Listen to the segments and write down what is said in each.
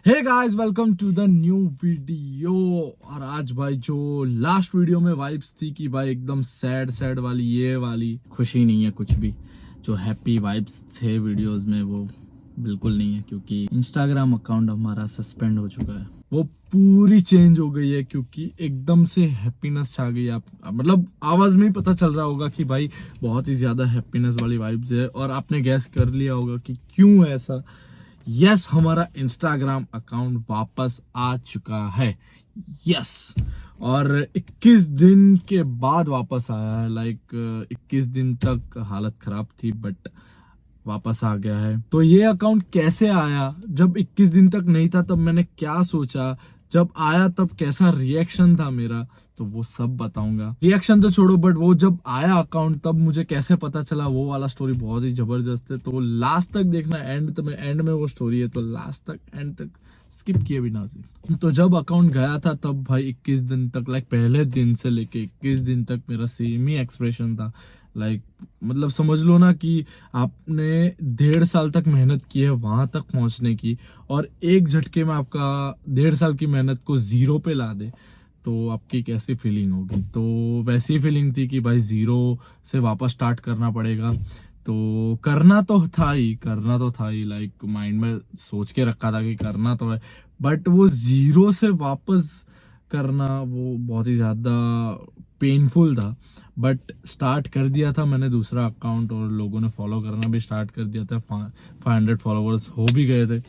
Hey guys, welcome to the new video. और आज भाई जो लास्ट वीडियो में वाइब्स थी कि भाई एकदम सैड सैड वाली, ये वाली खुशी नहीं है कुछ भी। जो हैप्पी वाइब्स थे वीडियोस में वो बिल्कुल नहीं है, क्योंकि इंस्टाग्राम अकाउंट हमारा सस्पेंड हो चुका है। वो पूरी चेंज हो गई है क्योंकि एकदम से हैप्पीनेस छा गई। आप मतलब आवाज में ही पता चल रहा होगा कि भाई बहुत ही ज्यादा हैप्पीनेस वाली वाइब्स है। और आपने गैस कर लिया होगा कि क्यों ऐसा। यस, हमारा इंस्टाग्राम अकाउंट वापस आ चुका है। यस, और 21 दिन के बाद वापस आया है। लाइक 21 दिन तक हालत खराब थी, बट वापस आ गया है। तो ये अकाउंट कैसे आया? जब 21 दिन तक नहीं था तब मैंने क्या सोचा, जब आया तब कैसा रिएक्शन था मेरा, तो वो सब बताऊंगा। रिएक्शन तो छोड़ो, बट वो जब आया अकाउंट तब मुझे कैसे पता चला, वो वाला स्टोरी बहुत ही जबरदस्त है। तो लास्ट तक देखना, एंड में वो स्टोरी है, तो लास्ट तक एंड तक स्किप किए बिना से। तो जब अकाउंट गया था तब भाई 21 दिन तक, लाइक पहले दिन से लेके 21 दिन तक मेरा सेम ही एक्सप्रेशन था। लाइक मतलब समझ लो ना कि आपने 1.5 साल तक मेहनत की है वहां तक पहुंचने की, और एक झटके में आपका 1.5 साल की मेहनत को जीरो पे ला दे, तो आपकी कैसी फीलिंग होगी। तो वैसी फीलिंग थी कि भाई जीरो से वापस स्टार्ट करना पड़ेगा। तो करना तो था ही लाइक माइंड में सोच के रखा था कि करना तो है, बट वो जीरो से वापस करना वो बहुत ही ज्यादा पेनफुल था। बट स्टार्ट कर दिया था मैंने दूसरा अकाउंट, और लोगों ने फॉलो करना भी स्टार्ट कर दिया था। 500 फॉलोवर्स हो भी गए थे।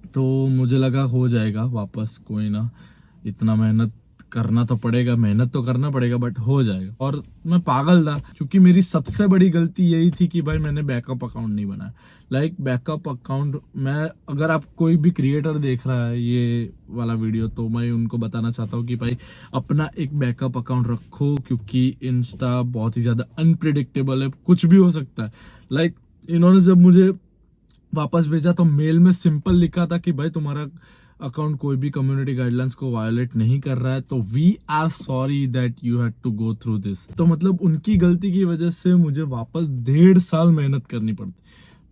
तो मुझे लगा हो जाएगा वापस, कोई ना, इतना मेहनत करना तो पड़ेगा, मेहनत तो करना पड़ेगा, बट हो जाएगा। और मैं पागल था क्योंकि मेरी सबसे बड़ी गलती यही थी कि भाई मैंने बैकअप अकाउंट नहीं बनाया। लाइक बैकअप अकाउंट, मैं अगर आप कोई भी क्रिएटर देख रहा है ये वाला वीडियो, तो मैं उनको बताना चाहता हूँ कि भाई अपना एक बैकअप अकाउंट रखो, क्योंकि इंस्टा बहुत ही ज्यादा अनप्रिडिक्टेबल है, कुछ भी हो सकता है। लाइक इन्होंने जब मुझे वापस भेजा तो मेल में सिंपल लिखा था कि भाई तुम्हारा अकाउंट कोई भी कम्युनिटी गाइडलाइंस को वायोलेट नहीं कर रहा है, तो we are sorry that you had to go through this. तो मतलब उनकी गलती की वजह से मुझे वापस 1.5 साल मेहनत करनी पड़ती।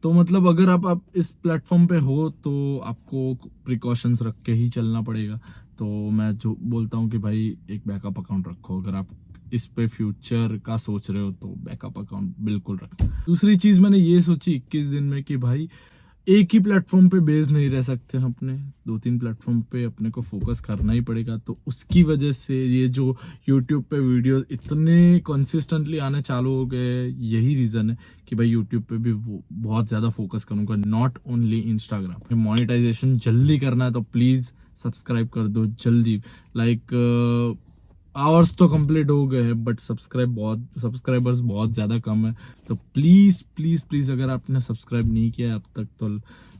तो मतलब अगर आप इस प्लेटफॉर्म पे हो तो आपको प्रिकॉशंस रख के ही चलना पड़ेगा। तो मैं जो बोलता हूँ कि भाई एक बैकअप अकाउंट रखो। अगर आप इस पे फ्यूचर का सोच रहे हो तो बैकअप अकाउंट बिल्कुल रखो। दूसरी चीज मैंने ये सोची 21 दिन में कि भाई एक ही प्लेटफॉर्म पे बेस्ड नहीं रह सकते हम, अपने 2-3 प्लेटफॉर्म पे अपने को फोकस करना ही पड़ेगा। तो उसकी वजह से ये जो यूट्यूब पे वीडियोस इतने कंसिस्टेंटली आने चालू हो गए, यही रीजन है कि भाई यूट्यूब पे भी वो बहुत ज्यादा फोकस करूंगा, नॉट ओनली इंस्टाग्राम। मोनेटाइजेशन जल्दी करना है तो प्लीज सब्सक्राइब कर दो जल्दी। लाइक आवर्स तो कंप्लीट हो गए हैं, बट सब्सक्राइबर्स बहुत ज्यादा कम है। तो प्लीज प्लीज प्लीज, अगर आपने सब्सक्राइब नहीं किया है अब तक तो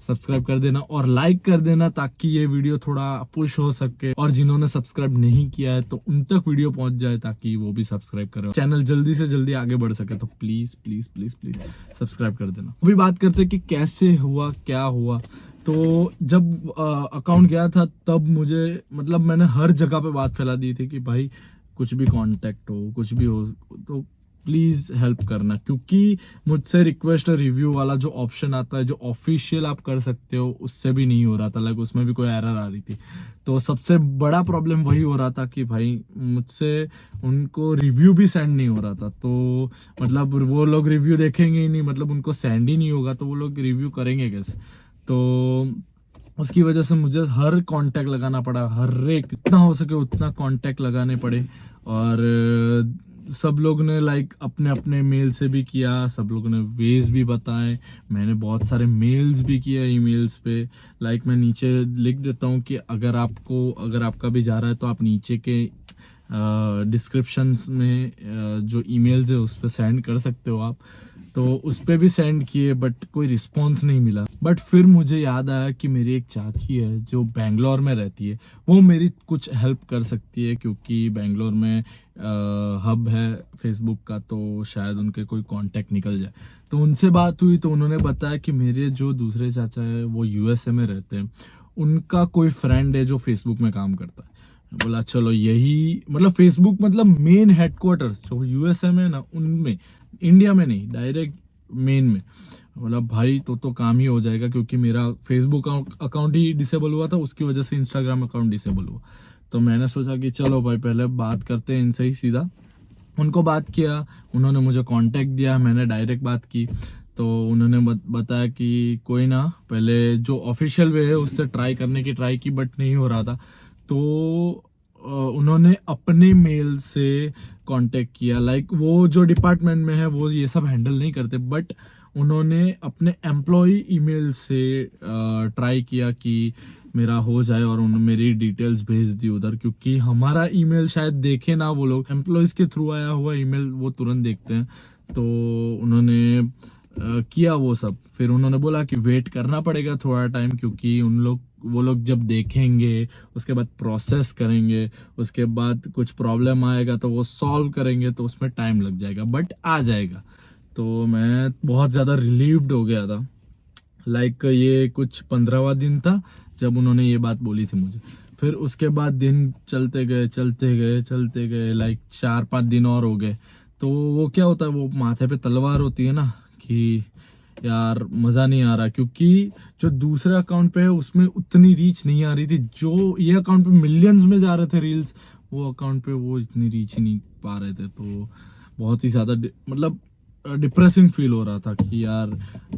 सब्सक्राइब कर देना और लाइक कर देना, ताकि ये वीडियो थोड़ा पुश हो सके। और जिन्होंने सब्सक्राइब नहीं किया है तो उन तक वीडियो पहुंच जाए, ताकि वो भी सब्सक्राइब करें, चैनल जल्दी से जल्दी आगे बढ़ सके। तो please please please please subscribe कर देना। अभी बात करते हैं कि कैसे हुआ, क्या हुआ। तो जब अकाउंट गया था तब मुझे, मतलब मैंने हर जगह पे बात फैला दी थी कि भाई कुछ भी कांटेक्ट हो, कुछ भी हो, तो प्लीज हेल्प करना। क्योंकि मुझसे रिक्वेस्ट रिव्यू वाला जो ऑप्शन आता है, जो ऑफिशियल आप कर सकते हो, उससे भी नहीं हो रहा था। लाइक उसमें भी कोई एरर आ रही थी। तो सबसे बड़ा प्रॉब्लम वही हो रहा था कि भाई मुझसे उनको रिव्यू भी सेंड नहीं हो रहा था। तो मतलब वो लोग रिव्यू देखेंगे ही नहीं, मतलब उनको सेंड ही नहीं होगा, तो वो लोग रिव्यू करेंगे कैसे। तो उसकी वजह से मुझे हर कांटेक्ट लगाना पड़ा, हर एक जितना हो सके उतना कांटेक्ट लगाने पड़े। और सब लोग ने लाइक अपने अपने मेल से भी किया, सब लोगों ने वेज भी बताए, मैंने बहुत सारे मेल्स भी किया ईमेल्स पे। लाइक मैं नीचे लिख देता हूँ कि अगर आपका भी जा रहा है तो आप नीचे के डिस्क्रिप्शन में जो ईमेल्स है उस पर सेंड कर सकते हो आप। तो उस पे भी सेंड किए, बट कोई रिस्पॉन्स नहीं मिला। बट फिर मुझे याद आया कि मेरी एक चाची है जो बेंगलोर में रहती है, वो मेरी कुछ हेल्प कर सकती है, क्योंकि बेंगलोर में हब है फेसबुक का, तो शायद उनके कोई कांटेक्ट निकल जाए। तो उनसे बात हुई तो उन्होंने बताया कि मेरे जो दूसरे चाचा है वो यूएसए में रहते हैं, उनका कोई फ्रेंड है जो फेसबुक में काम करता है। बोला चलो यही, मतलब फेसबुक मतलब मेन हेडक्वार्टर्स जो यूएसए में ना, उनमें, इंडिया में नहीं, डायरेक्ट मेन में। मतलब भाई तो काम ही हो जाएगा, क्योंकि मेरा फेसबुक अकाउंट ही डिसेबल हुआ था, उसकी वजह से इंस्टाग्राम अकाउंट डिसेबल हुआ। तो मैंने सोचा कि चलो भाई पहले बात करते हैं इनसे ही सीधा। उनको बात किया, उन्होंने मुझे कांटेक्ट दिया, मैंने डायरेक्ट बात की। तो उन्होंने बताया कि कोई ना, पहले जो ऑफिशियल वे है उससे ट्राई की, बट नहीं हो रहा था। तो उन्होंने अपने मेल से कांटेक्ट किया। लाइक वो जो डिपार्टमेंट में है वो ये सब हैंडल नहीं करते, बट उन्होंने अपने एम्प्लॉय ईमेल से ट्राई किया कि मेरा हो जाए, और उन्होंने मेरी डिटेल्स भेज दी उधर, क्योंकि हमारा ईमेल शायद देखे ना वो लोग, एम्प्लॉयज के थ्रू आया हुआ ईमेल वो तुरंत देखते हैं। तो उन्होंने किया वो सब। फिर उन्होंने बोला कि वेट करना पड़ेगा थोड़ा टाइम, क्योंकि वो लोग जब देखेंगे उसके बाद प्रोसेस करेंगे, उसके बाद कुछ प्रॉब्लम आएगा तो वो सॉल्व करेंगे, तो उसमें टाइम लग जाएगा, बट आ जाएगा। तो मैं बहुत ज्यादा रिलीव्ड हो गया था। लाइक ये कुछ 15वां दिन था जब उन्होंने ये बात बोली थी मुझे। फिर उसके बाद दिन चलते गए, लाइक 4-5 दिन और हो गए। तो वो क्या होता है, वो माथे पे तलवार होती है ना, कि यार मजा नहीं आ रहा, क्योंकि जो दूसरे अकाउंट पे है उसमें उतनी रीच नहीं आ रही थी, जो ये अकाउंट पे मिलियंस में जा रहे थे रील्स, वो अकाउंट पे वो इतनी रीच ही नहीं पा रहे थे। तो बहुत ही ज्यादा मतलब डिप्रेसिंग फील हो रहा था कि यार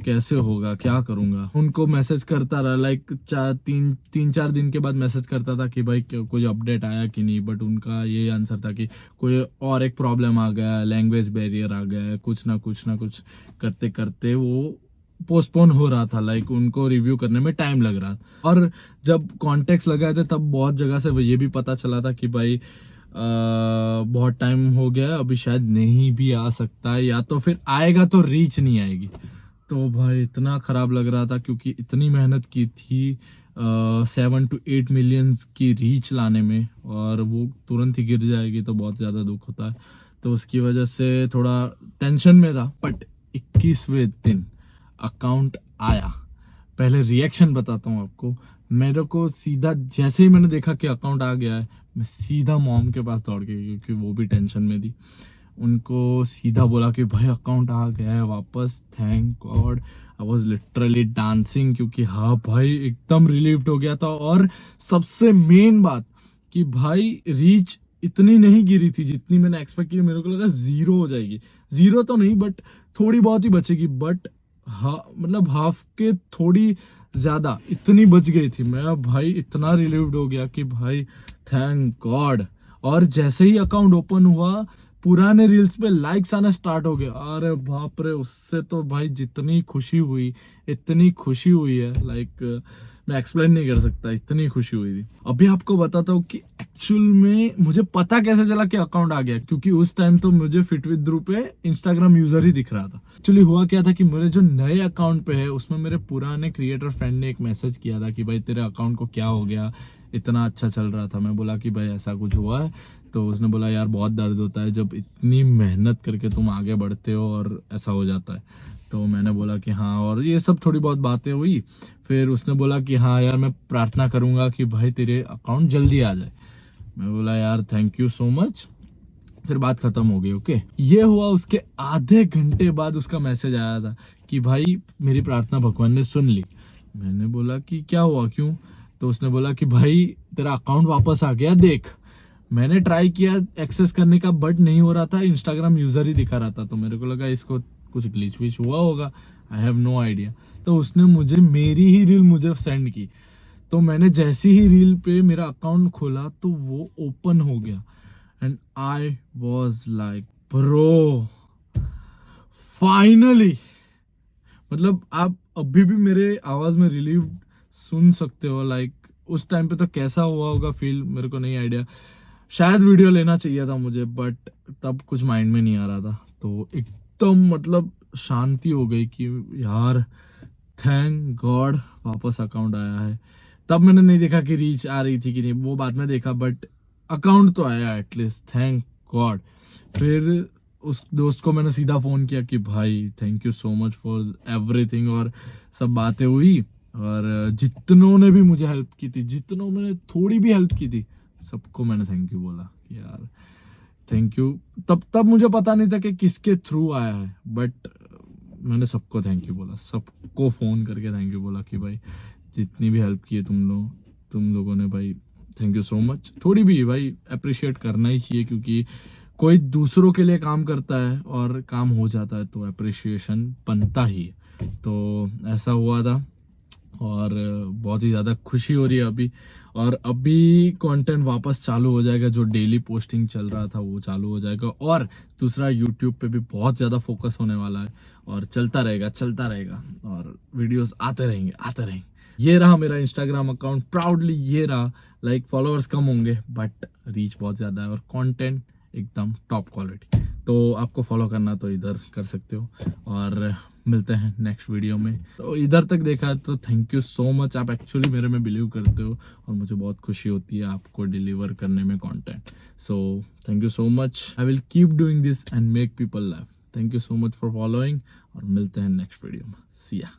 कैसे होगा, क्या करूंगा। उनको मैसेज करता रहा, लाइक 4 दिन के बाद मैसेज करता था कि भाई कोई अपडेट आया कि नहीं, बट उनका ये आंसर था कि कोई और एक प्रॉब्लम आ गया, लैंग्वेज बैरियर आ गया, कुछ ना कुछ करते करते वो पोस्टपोन हो रहा था। लाइक उनको रिव्यू करने में टाइम लग रहा था। और जब कॉन्टेक्ट लगाए थे तब बहुत जगह से ये भी पता चला था कि भाई बहुत टाइम हो गया, अभी शायद नहीं भी आ सकता है, या तो फिर आएगा तो रीच नहीं आएगी। तो भाई इतना खराब लग रहा था, क्योंकि इतनी मेहनत की थी 7 to 8 मिलियंस की रीच लाने में, और वो तुरंत ही गिर जाएगी तो बहुत ज्यादा दुख होता है। तो उसकी वजह से थोड़ा टेंशन में था। बट 21वें दिन अकाउंट आया। पहले रिएक्शन बताता हूँ आपको। मेरे को सीधा जैसे ही मैंने देखा कि अकाउंट आ गया है, मैं सीधा मॉम के पास दौड़ के, क्योंकि वो भी टेंशन में थी। उनको सीधा बोला कि भाई अकाउंट आ गया है वापस, thank God. I was literally dancing, क्योंकि हाँ भाई एकदम रिलीव्ड हो गया था। और सबसे मेन बात कि भाई रीच इतनी नहीं गिरी थी जितनी मैंने एक्सपेक्ट की। मेरे को लगा 0 हो जाएगी, 0 तो नहीं बट थोड़ी बहुत ही बचेगी, बट हाँ मतलब हाफ के थोड़ी ज्यादा इतनी बच गई थी। मैं भाई इतना रिलीव्ड हो गया कि भाई थैंक गॉड। और जैसे ही अकाउंट ओपन हुआ, पुराने रील्स पे लाइक्स आना स्टार्ट हो गया। अरे बाप रे, उससे तो भाई जितनी खुशी हुई, इतनी खुशी हुई है, लाइक मैं एक्सप्लेन नहीं कर सकता, इतनी खुशी हुई थी। अभी आपको बताता हूँ कि एक्चुअल में मुझे पता कैसे चला कि अकाउंट आ गया, क्योंकि उस टाइम तो मुझे फिट विद ध्रुव पे इंस्टाग्राम यूजर ही दिख रहा था। एक्चुअली हुआ क्या था कि मेरे जो नए अकाउंट पे है उसमें मेरे पुराने क्रिएटर फ्रेंड ने एक मैसेज किया था कि भाई तेरे अकाउंट को क्या हो गया, इतना अच्छा चल रहा था। मैं बोला कि भाई ऐसा कुछ हुआ है। तो उसने बोला यार बहुत दर्द होता है जब इतनी मेहनत करके तुम आगे बढ़ते हो और ऐसा हो जाता है। तो मैंने बोला कि हाँ, और ये सब थोड़ी बहुत बातें हुई। फिर उसने बोला कि हाँ यार मैं प्रार्थना करूंगा कि भाई तेरे अकाउंट जल्दी आ जाए। मैं बोला यार थैंक यू सो मच। फिर बात खत्म हो गई। ओके, ये हुआ। उसके आधे घंटे बाद उसका मैसेज आया था कि भाई मेरी प्रार्थना भगवान ने सुन ली। मैंने बोला कि क्या हुआ, क्यों? तो उसने बोला कि भाई तेरा अकाउंट वापस आ गया, देख। मैंने ट्राई किया एक्सेस करने का, बट नहीं हो रहा था, इंस्टाग्राम यूजर ही दिखा रहा था। तो मेरे को लगा इसको कुछ ग्लिच विच हुआ होगा, आई हैव नो आइडिया। तो उसने मुझे मेरी ही रील मुझे सेंड की। तो मैंने जैसी ही रील पे मेरा अकाउंट खोला तो वो ओपन हो गया, and I was like bro finally. मतलब आप अभी भी मेरे आवाज में रिलीव सुन सकते हो। लाइक उस टाइम पे तो कैसा हुआ होगा फील, मेरे को नहीं आइडिया। शायद वीडियो लेना चाहिए था मुझे, बट तब कुछ माइंड में नहीं आ रहा था। तो एकदम मतलब शांति हो गई कि यार थैंक गॉड वापस अकाउंट आया है। तब मैंने नहीं देखा कि रीच आ रही थी कि नहीं, वो बाद में देखा, बट अकाउंट तो आया एटलीस्ट, थैंक गॉड। फिर उस दोस्त को मैंने सीधा फोन किया कि भाई thank you so much for everything, और सब बातें हुई। और जितनों ने भी मुझे हेल्प की थी, जितनों मैंने थोड़ी भी हेल्प की थी, सबको मैंने थैंक यू बोला कि यार थैंक यू। तब मुझे पता नहीं था कि किसके थ्रू आया है, बट मैंने सबको थैंक यू बोला, सबको फ़ोन करके थैंक यू बोला कि भाई जितनी भी हेल्प की है तुम लोगों ने भाई, थैंक यू सो मच। थोड़ी भी भाई अप्रिशिएट करना ही चाहिए, क्योंकि कोई दूसरों के लिए काम करता है और काम हो जाता है तो अप्रिशिएशन बनता ही है। तो ऐसा हुआ था और बहुत ही ज़्यादा खुशी हो रही है अभी। और अभी कंटेंट वापस चालू हो जाएगा, जो डेली पोस्टिंग चल रहा था वो चालू हो जाएगा। और दूसरा यूट्यूब पे भी बहुत ज़्यादा फोकस होने वाला है और चलता रहेगा और वीडियोस आते रहेंगे। ये रहा मेरा इंस्टाग्राम अकाउंट, प्राउडली ये रहा। लाइक फॉलोअर्स कम होंगे बट रीच बहुत ज़्यादा है और कंटेंट एकदम टॉप क्वालिटी। तो आपको फॉलो करना तो इधर कर सकते हो और मिलते हैं नेक्स्ट वीडियो में। तो इधर तक देखा है तो थैंक यू सो मच। आप एक्चुअली मेरे में बिलीव करते हो और मुझे बहुत खुशी होती है आपको डिलीवर करने में content. So thank you so much. I will keep doing this and make people laugh. Thank you so much for following और मिलते हैं नेक्स्ट वीडियो में। सी या।